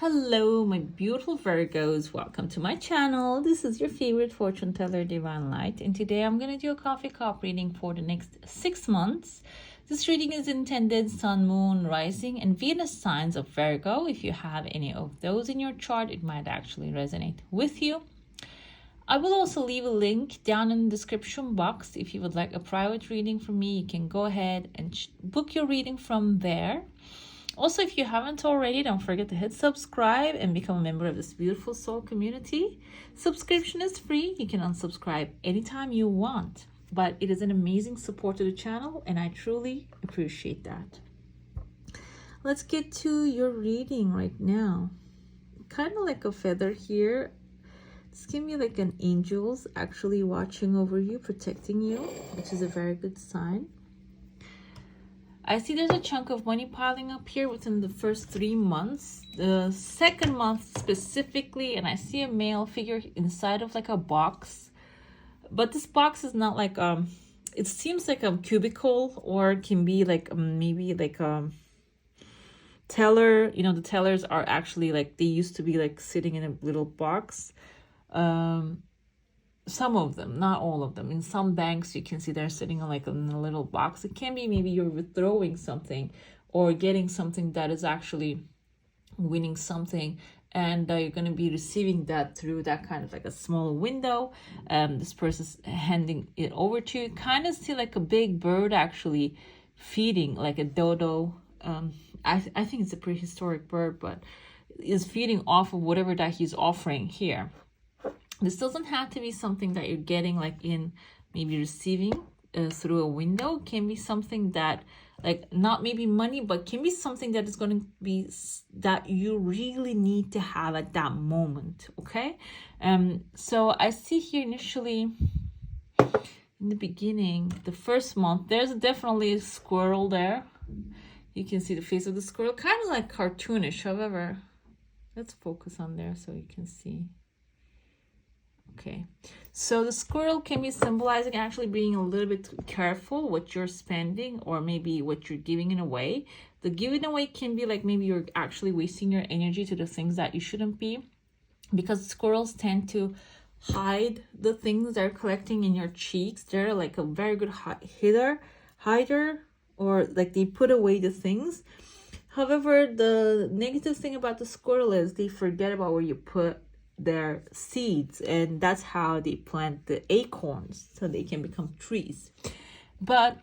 Hello, my beautiful Virgos. Welcome to my channel. This is your favorite fortune teller, Divine Light. And today I'm going to do a coffee cup reading for the next 6 months. This reading is intended Sun, Moon, Rising, and Venus signs of Virgo. If you have any of those in your chart, it might actually resonate with you. I will also leave a link down in the description box. If you would like a private reading from me, you can go ahead and book your reading from there. Also, if you haven't already, don't forget to hit subscribe and become a member of this beautiful soul community. Subscription is free. You can unsubscribe anytime you want, but it is an amazing support to the channel, and I truly appreciate that. Let's get to your reading right now. Kind of like a feather here. This can be like an angel's actually watching over you, protecting you, which is a very good sign. I see there's a chunk of money piling up here within the first 3 months. The second month specifically, and I see a male figure inside of like a box. But this box is not like, it seems like a cubicle, or it can be like maybe like a teller. You know, the tellers are actually like, they used to be like sitting in a little box. Some of them, not all of them. In some banks, you can see they're sitting on like in a little box. It can be maybe you're withdrawing something or getting something that is actually winning something, and you're going to be receiving that through that kind of like a small window. This person's handing it over to you. Kind of see like a big bird actually feeding, like a dodo. I think it's a prehistoric bird, but is feeding off of whatever that he's offering here. This doesn't have to be something that you're getting like in maybe receiving through a window. It can be something that like not maybe money, but can be something that is going to be that you really need to have at that moment. Okay. So I see here initially in the beginning, the first month, there's definitely a squirrel there. You can see the face of the squirrel, kind of like cartoonish. However, let's focus on there so you can see. Okay, so the squirrel can be symbolizing actually being a little bit careful what you're spending, or maybe what you're giving it away. The giving away can be like maybe you're actually wasting your energy to the things that you shouldn't be, because squirrels tend to hide the things they're collecting in your cheeks. They're like a very good hider, or like they put away the things. However, the negative thing about the squirrel is they forget about where you put their seeds, and that's how they plant the acorns so they can become trees. But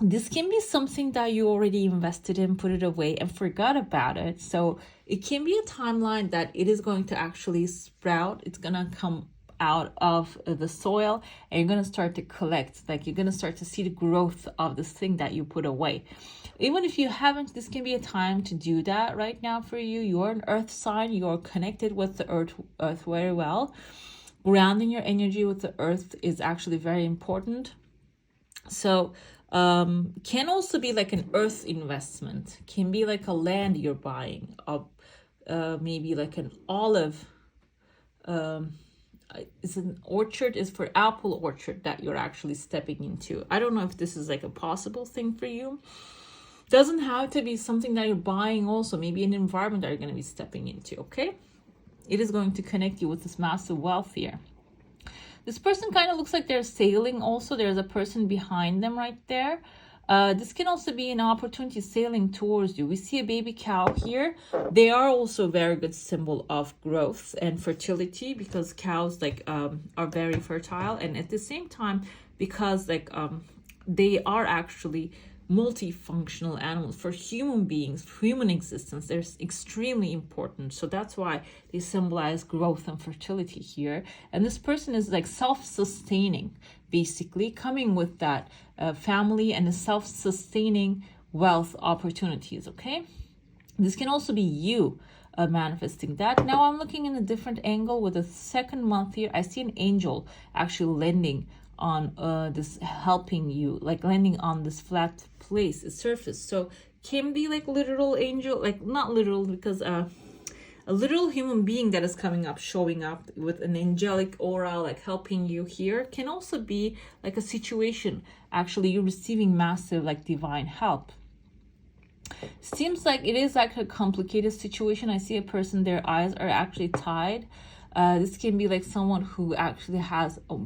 this can be something that you already invested in, put it away, and forgot about it. So it can be a timeline that it is going to actually sprout. It's gonna come out of the soil, and you're going to start to collect, like you're going to start to see the growth of this thing that you put away. Even if you haven't, this can be a time to do that right now for you. You're an earth sign, you're connected with the earth very well. Grounding your energy with the earth is actually very important. So can also be like an earth investment, can be like a land you're buying, maybe like an olive, it's an orchard, is for apple orchard that you're actually stepping into. I don't know if this is like a possible thing for you. Doesn't have to be something that you're buying, also maybe an environment that you're going to be stepping into. Okay, it is going to connect you with this massive wealth here. This person kind of looks like they're sailing also. There's a person behind them right there. This can also be an opportunity sailing towards you. We see a baby cow here. They are also a very good symbol of growth and fertility, because cows like are very fertile, and at the same time, because like they are actually multifunctional animals for human beings, for human existence. They're extremely important. So that's why they symbolize growth and fertility here. And this person is like self-sustaining, basically coming with that family and the self-sustaining wealth opportunities. Okay, this can also be you manifesting that. Now I'm looking in a different angle with the second month here. I see an angel actually landing on this, helping you, like landing on this flat place, a surface. So can be like literal angel, like not literal, because a literal human being that is coming up, showing up with an angelic aura, like helping you here. Can also be like a situation, actually you're receiving massive like divine help. Seems like it is like a complicated situation. I see a person, their eyes are actually tied. This can be like someone who actually has a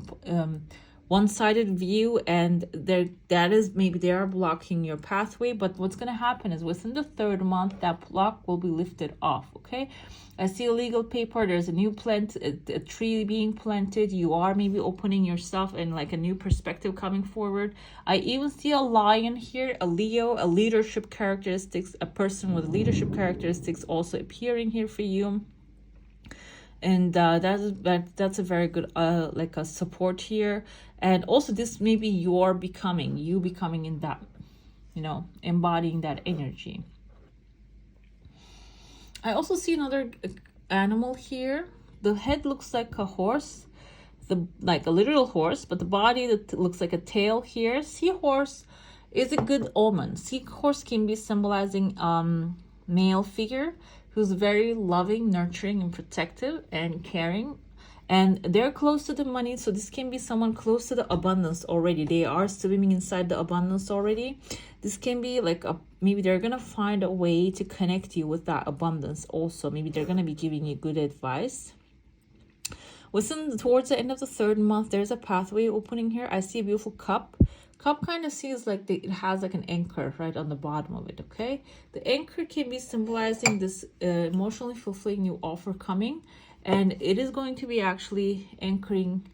one-sided view, and that is maybe they are blocking your pathway. But what's going to happen is within the 3rd month, that block will be lifted off. Okay, I see a legal paper, there's a new plant, a tree being planted. You are maybe opening yourself and like a new perspective coming forward. I even see a lion here, a Leo, a leadership characteristics, a person with leadership characteristics also appearing here for you. And that's a very good like a support here. And also this may be you becoming in that, you know, embodying that energy. I also see another animal here. The head looks like a horse, like a literal horse, but the body that looks like a tail here. Seahorse is a good omen. Seahorse can be symbolizing male figure who's very loving, nurturing, and protective and caring. And they're close to the money. So this can be someone close to the abundance already. They are swimming inside the abundance already. This can be like maybe they're going to find a way to connect you with that abundance also. Maybe they're going to be giving you good advice. Towards the end of the 3rd month, there's a pathway opening here. I see a beautiful cup. Cup kind of sees like it has like an anchor right on the bottom of it. Okay, the anchor can be symbolizing this emotionally fulfilling new offer coming, and it is going to be actually anchoring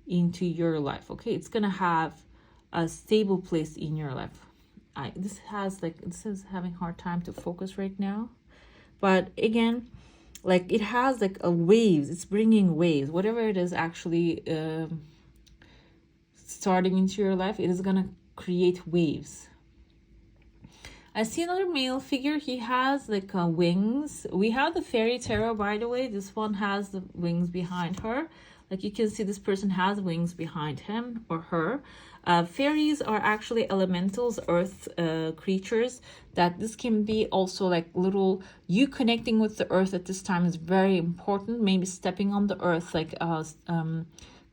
into your life. Okay, it's gonna have a stable place in your life. This is having a hard time to focus right now, but again, like it has like a waves. It's bringing waves. Whatever it is actually starting into your life, it is gonna create waves. I see another male figure. He has like wings. We have the fairy tarot, by the way. This one has the wings behind her. Like you can see, this person has wings behind him or her. Fairies are actually elementals, earth creatures. That this can be also like little, you connecting with the earth at this time is very important. Maybe stepping on the earth, like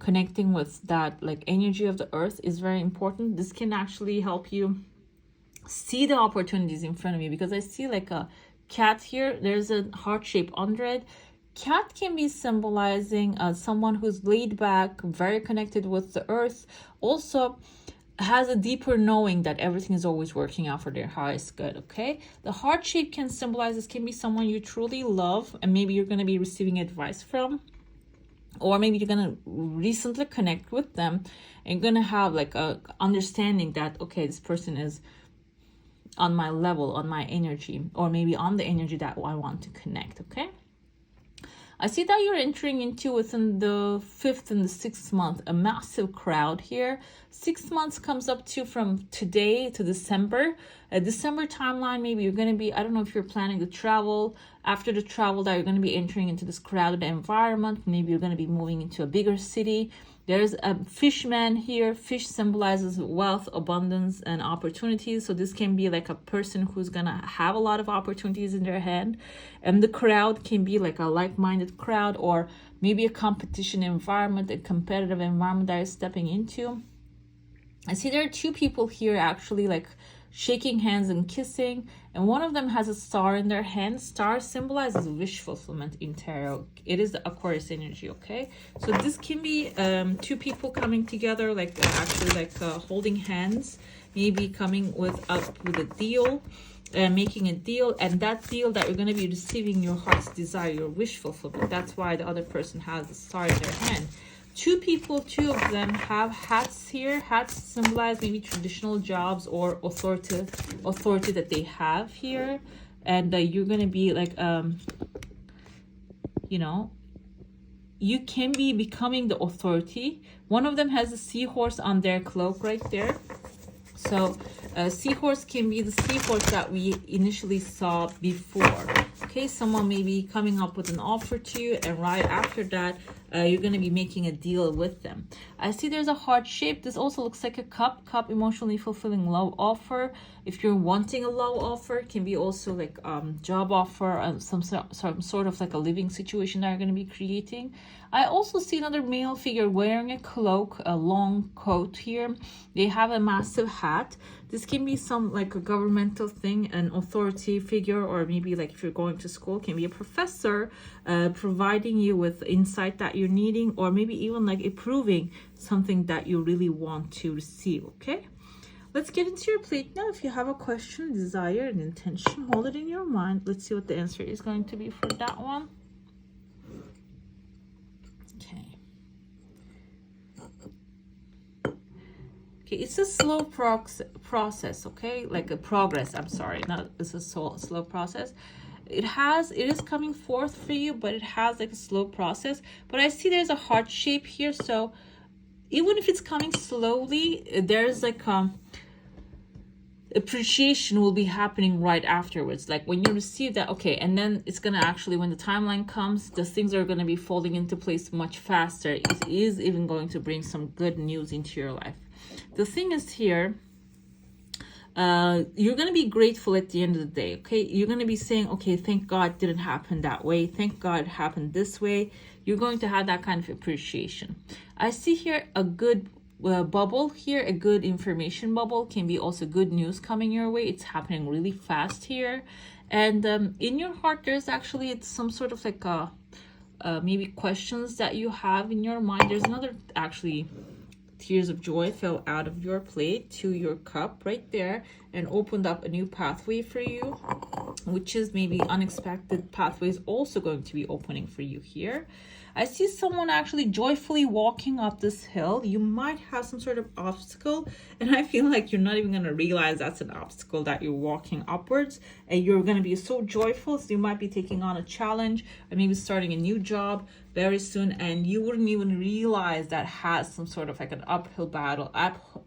connecting with that like energy of the earth is very important. This can actually help you see the opportunities in front of you, because I see like a cat here. There's a heart shape under it. Cat can be symbolizing someone who's laid back, very connected with the earth, also has a deeper knowing that everything is always working out for their highest good. Okay, the heart shape can symbolize, this can be someone you truly love and maybe you're going to be receiving advice from, or maybe you're going to recently connect with them and going to have like a understanding that, okay, this person is on my level, on my energy, or maybe on the energy that I want to connect. Okay, I see that you're entering into, within the 5th and the 6th month, a massive crowd here. 6 months comes up to from today to December. A December timeline, maybe you're going to be, I don't know if you're planning to travel. After the travel, that you're going to be entering into this crowded environment. Maybe you're going to be moving into a bigger city. There's a fishman here. Fish symbolizes wealth, abundance, and opportunities. So this can be like a person who's going to have a lot of opportunities in their hand. And the crowd can be like a like-minded crowd, or maybe a competition environment, a competitive environment that you're stepping into. I see there are 2 people here actually like shaking hands and kissing, and one of them has a star in their hand. Star symbolizes wish fulfillment in tarot. It is the Aquarius energy. Okay, so this can be 2 people coming together, like holding hands, maybe coming up with a deal, making a deal, and that deal that you're going to be receiving your heart's desire, your wish fulfillment. That's why the other person has a star in their hand. 2 people, 2 of them have hats here. Hats symbolize maybe traditional jobs or authority that they have here. And you're going to be like, you know, you can be becoming the authority. One of them has a seahorse on their cloak right there. So seahorse can be the seahorse that we initially saw before. Okay, someone may be coming up with an offer to you, and right after that, you're going to be making a deal with them. I see there's a heart shape. This also looks like a cup. Cup, emotionally fulfilling love offer. If you're wanting a love offer, it can be also like job offer, some sort of like a living situation that you're going to be creating. I also see another male figure wearing a cloak, a long coat here. They have a massive hat. This can be some like a governmental thing, an authority figure, or maybe like if you're going to school, can be a professor providing you with insight that you're needing, or maybe even like approving something that you really want to receive. Okay, let's get into your plate now. If you have a question, desire, and intention, hold it in your mind. Let's see what the answer is going to be for that one. Okay, it's a slow process, okay? Like a progress, I'm sorry. Not it's a slow process. It is coming forth for you, but it has like a slow process. But I see there's a heart shape here, so even if it's coming slowly, there's like appreciation will be happening right afterwards. Like when you receive that, okay, and then it's gonna actually, when the timeline comes, the things are gonna be falling into place much faster. It is even going to bring some good news into your life. The thing is here, you're going to be grateful at the end of the day, okay? You're going to be saying, okay, thank God it didn't happen that way. Thank God it happened this way. You're going to have that kind of appreciation. I see here a good bubble here, a good information bubble. Can be also good news coming your way. It's happening really fast here. And in your heart, there's actually, it's some sort of like maybe questions that you have in your mind. There's another actually... Tears of joy fell out of your plate to your cup right there and opened up a new pathway for you, which is maybe unexpected pathways also going to be opening for you here. I see someone actually joyfully walking up this hill. You might have some sort of obstacle, and I feel like you're not even going to realize that's an obstacle that you're walking upwards, and you're going to be so joyful. So you might be taking on a challenge, or maybe starting a new job very soon, and you wouldn't even realize that has some sort of like an uphill battle,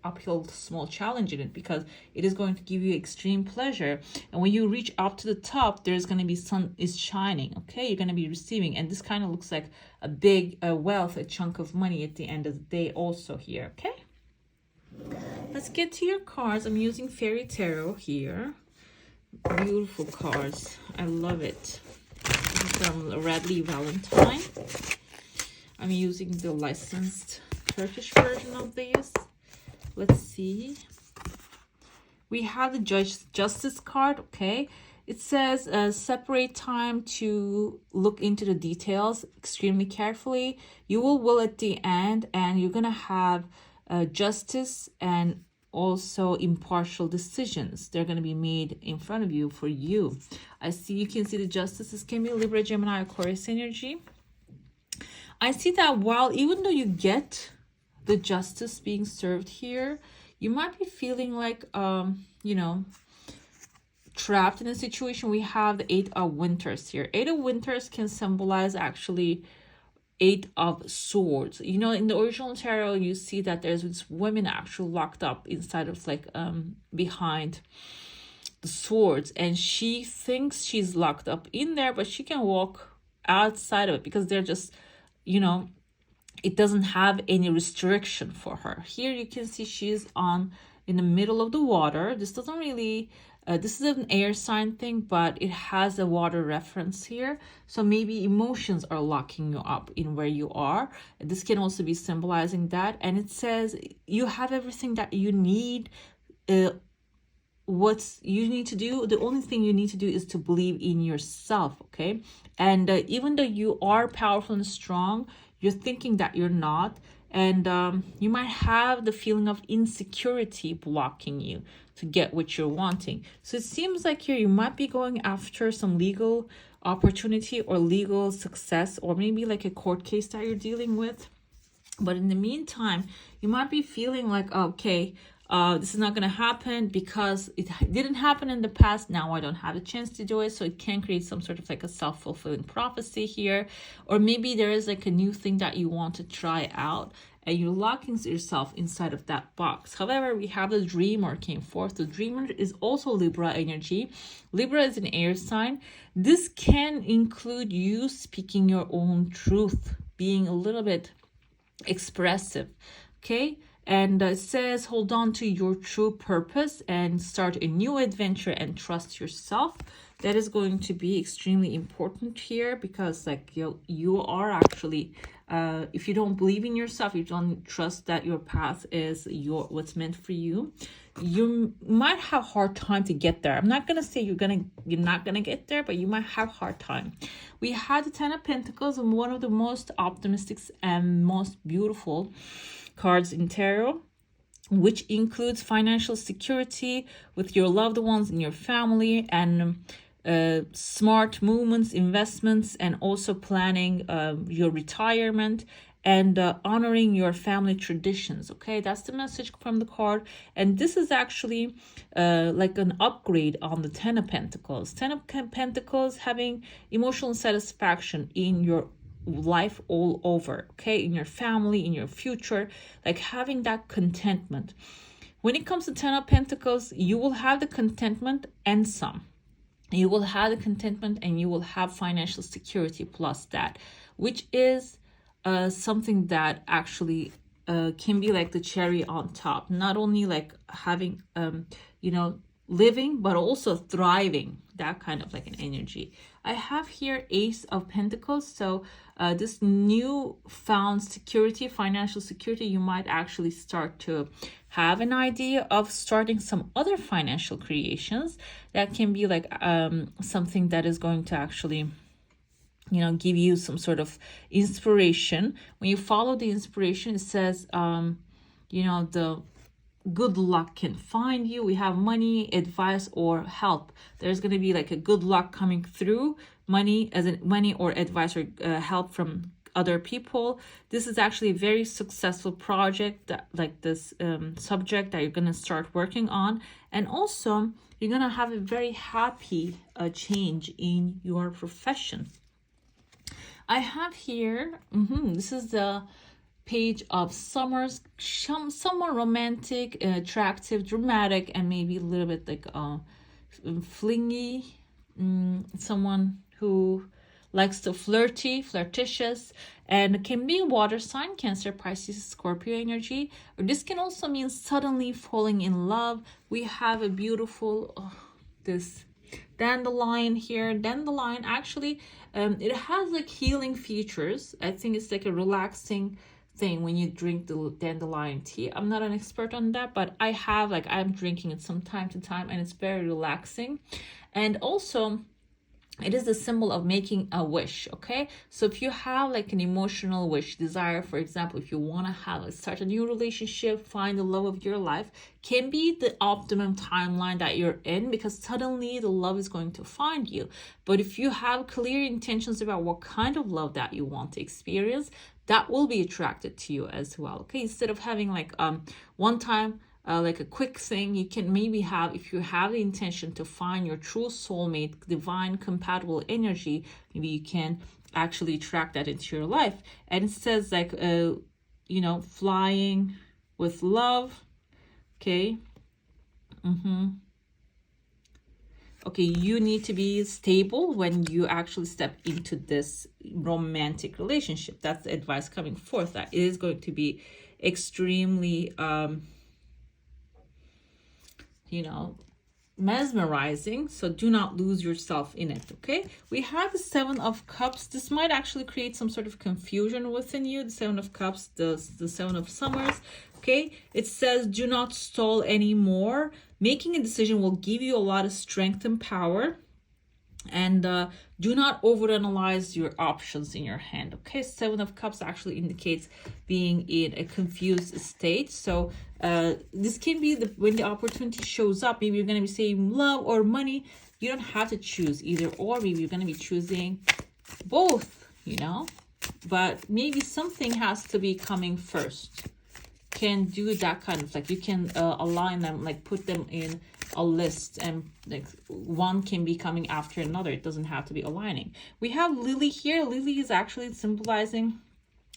uphill small challenge in it, because it is going to give you extreme pleasure. And when you reach up to the top, there's going to be sun is shining, okay? You're going to be receiving, and this kind of looks like a big wealth, a chunk of money at the end of the day also here, okay? Let's get to your cards. I'm using Fairy Tarot here. Beautiful cards. I love it. From Radley Valentine. I'm using the licensed Turkish version of this. Let's see. We have the Justice card, okay? It says separate time to look into the details extremely carefully. You will at the end, and you're going to have justice and also impartial decisions. They're going to be made in front of you for you. I see, you can see the justices can be Libra, Gemini, Aquarius energy. I see that while even though you get the justice being served here, you might be feeling like you know, trapped in a situation. We have the Eight of Winters here. Eight of Winters can symbolize actually Eight of Swords. You know, in the original tarot, you see that there's this woman actually locked up inside of like behind the swords, and she thinks she's locked up in there, but she can walk outside of it because they're just, you know, it doesn't have any restriction for her. Here you can see she's in the middle of the water. This doesn't really this is an air sign thing, but it has a water reference here. So maybe emotions are locking you up in where you are. This can also be symbolizing that. And it says you have everything that you need. What you need to do, the only thing you need to do is to believe in yourself, okay? And even though you are powerful and strong, you're thinking that you're not. And you might have the feeling of insecurity blocking you to get what you're wanting. So it seems like here you might be going after some legal opportunity or legal success, or maybe like a court case that you're dealing with. But in the meantime, you might be feeling like, okay, this is not going to happen because it didn't happen in the past. Now I don't have a chance to do it. So it can create some sort of like a self-fulfilling prophecy here. Or maybe there is like a new thing that you want to try out, and you're locking yourself inside of that box. However, we have the Dreamer came forth. The Dreamer is also Libra energy. Libra is an air sign. This can include you speaking your own truth, being a little bit expressive, okay? And it says, hold on to your true purpose and start a new adventure and trust yourself. That is going to be extremely important here, because like you are actually, if you don't believe in yourself, you don't trust that your path is what's meant for you, you might have hard time to get there. I'm not gonna say you're not gonna get there, but you might have hard time. We had the Ten of Pentacles, and one of the most optimistic and most beautiful cards in tarot, which includes financial security with your loved ones and your family, and smart movements, investments, and also planning your retirement, and honoring your family traditions. Okay, that's the message from the card. And this is actually like an upgrade on the Ten of Pentacles. Ten of Pentacles, having emotional satisfaction in your life all over, okay, in your family, in your future, like having that contentment. When it comes to Ten of Pentacles, you will have the contentment and some. You will have the contentment and you will have financial security plus that, which is something that actually can be like the cherry on top. Not only like having, living, but also thriving, that kind of like an energy. I have here Ace of Pentacles. So this new found security, financial security, you might actually start to have an idea of starting some other financial creations that can be like something that is going to actually give you some sort of inspiration. When you follow the inspiration, it says the good luck can find you. We have money, advice, or help. There's going to be like a good luck coming through, money or advice or help from other people. This is actually a very successful project, that like this subject that you're going to start working on. And also you're going to have a very happy change in your profession. I have here, this is the Page of Summers, someone romantic, attractive, dramatic, and maybe a little bit like flingy, someone who likes to flirtatious, and can be a water sign, Cancer, Pisces, Scorpio energy. Or this can also mean suddenly falling in love. We have a beautiful, this dandelion here. Dandelion actually, it has like healing features. I think it's like a relaxing thing when you drink the dandelion tea. I'm not an expert on that, but I'm drinking it from time to time, and it's very relaxing. And also it is the symbol of making a wish. Okay, so if you have like an emotional wish, desire, for example, if you want to start a new relationship, find the love of your life, can be the optimum timeline that you're in, because suddenly the love is going to find you. But if you have clear intentions about what kind of love that you want to experience, that will be attracted to you as well. Okay, instead of having like one time like a quick thing, you can maybe have, if you have the intention to find your true soulmate, divine compatible energy, maybe you can actually attract that into your life. And it says like flying with love. Okay. Okay, you need to be stable when you actually step into this romantic relationship. That's the advice coming forth, that it is going to be extremely mesmerizing. So do not lose yourself in it. Okay, we have the Seven of Cups. This might actually create some sort of confusion within you. The Seven of Cups, the Seven of Summers. Okay, it says do not stall anymore. Making a decision will give you a lot of strength and power. And do not overanalyze your options in your hand. Okay, Seven of Cups actually indicates being in a confused state. So this can be when the opportunity shows up. Maybe you're going to be saying love or money. You don't have to choose either or. Maybe you're going to be choosing both, but maybe something has to be coming first. Can do that kind of like, you can align them, like put them in a list, and like one can be coming after another. It doesn't have to be aligning. We have Lily here. Lily is actually symbolizing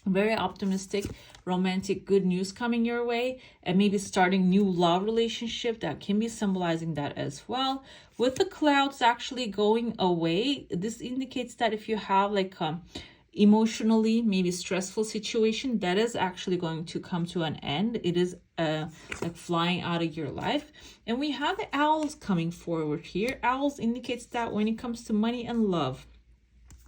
very optimistic, romantic, good news coming your way, and maybe starting new love relationship. That can be symbolizing that as well. With the clouds actually going away, this indicates that if you have like emotionally maybe stressful situation that is actually going to come to an end. It is like flying out of your life. And we have the owls coming forward here. Owls indicates that when it comes to money and love,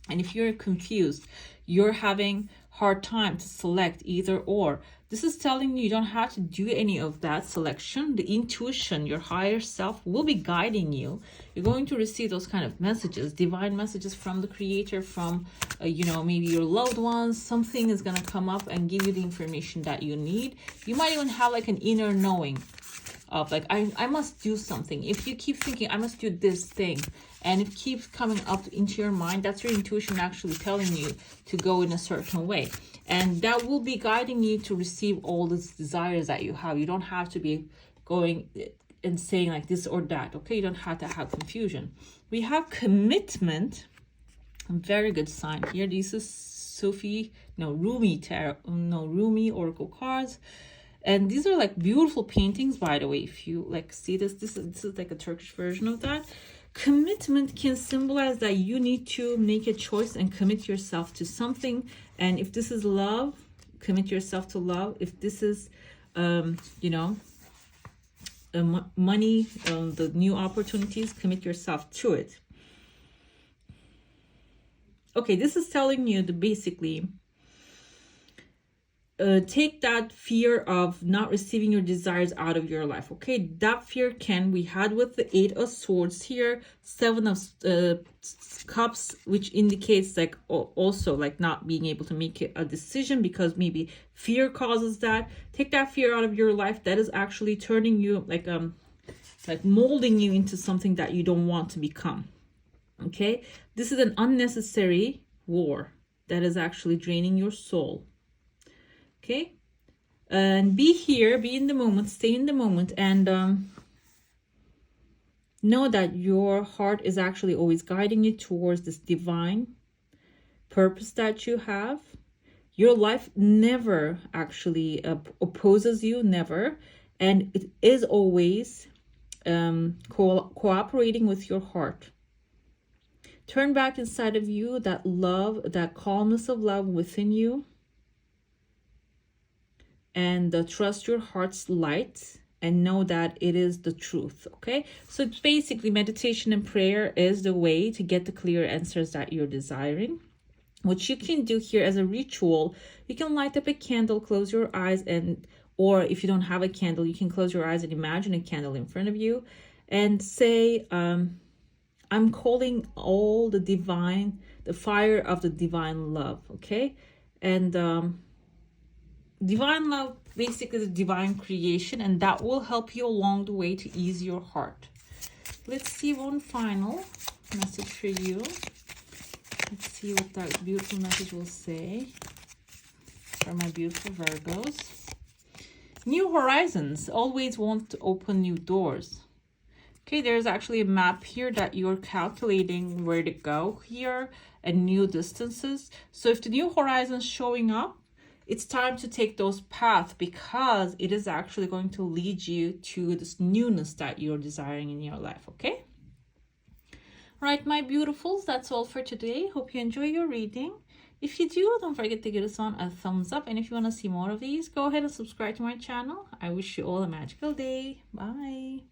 and if you're confused, you're having hard time to select either or, this is telling you don't have to do any of that selection. The intuition, your higher self will be guiding you. You're going to receive those kind of messages, divine messages from the creator, from you know, maybe your loved ones. Something is going to come up and give you the information that you need. You might even have like an inner knowing of like, I must do something. If you keep thinking I must do this thing and it keeps coming up into your mind, that's your intuition actually telling you to go in a certain way, and that will be guiding you to receive all these desires that you have. You don't have to be going and saying like this or that, okay? You don't have to have confusion. We have commitment, a very good sign here. This is Rumi oracle cards. And these are like beautiful paintings, by the way. If you like see this is like a Turkish version of that. Commitment can symbolize that you need to make a choice and commit yourself to something. And if this is love, commit yourself to love. If this is you know, money, the new opportunities, commit yourself to it. Okay, this is telling you that basically take that fear of not receiving your desires out of your life. Okay, that fear we had with the 8 of Swords here, 7 of Cups, which indicates like also like not being able to make a decision because maybe fear causes that. Take that fear out of your life. That is actually turning you like molding you into something that you don't want to become. Okay, this is an unnecessary war that is actually draining your soul. Okay, and be here, be in the moment, stay in the moment, and know that your heart is actually always guiding you towards this divine purpose that you have. Your life never actually opposes you, never, and it is always cooperating with your heart. Turn back inside of you that love, that calmness of love within you, and trust your heart's light and know that it is the truth. Okay, so basically meditation and prayer is the way to get the clear answers that you're desiring. What you can do here as a ritual, you can light up a candle, close your eyes, and or if you don't have a candle, you can close your eyes and imagine a candle in front of you and say, I'm calling all the divine, the fire of the divine love. Okay, and divine love, basically the divine creation, and that will help you along the way to ease your heart. Let's see one final message for you. Let's see what that beautiful message will say for my beautiful Virgos. New horizons. Always want to open new doors. Okay, there's actually a map here that you're calculating where to go here and new distances. So if the new horizons showing up, it's time to take those paths because it is actually going to lead you to this newness that you're desiring in your life. Okay, right, my beautifuls, that's all for today. Hope you enjoy your reading. If you do, don't forget to give this one a thumbs up, and if you want to see more of these, go ahead and subscribe to my channel. I wish you all a magical day. Bye.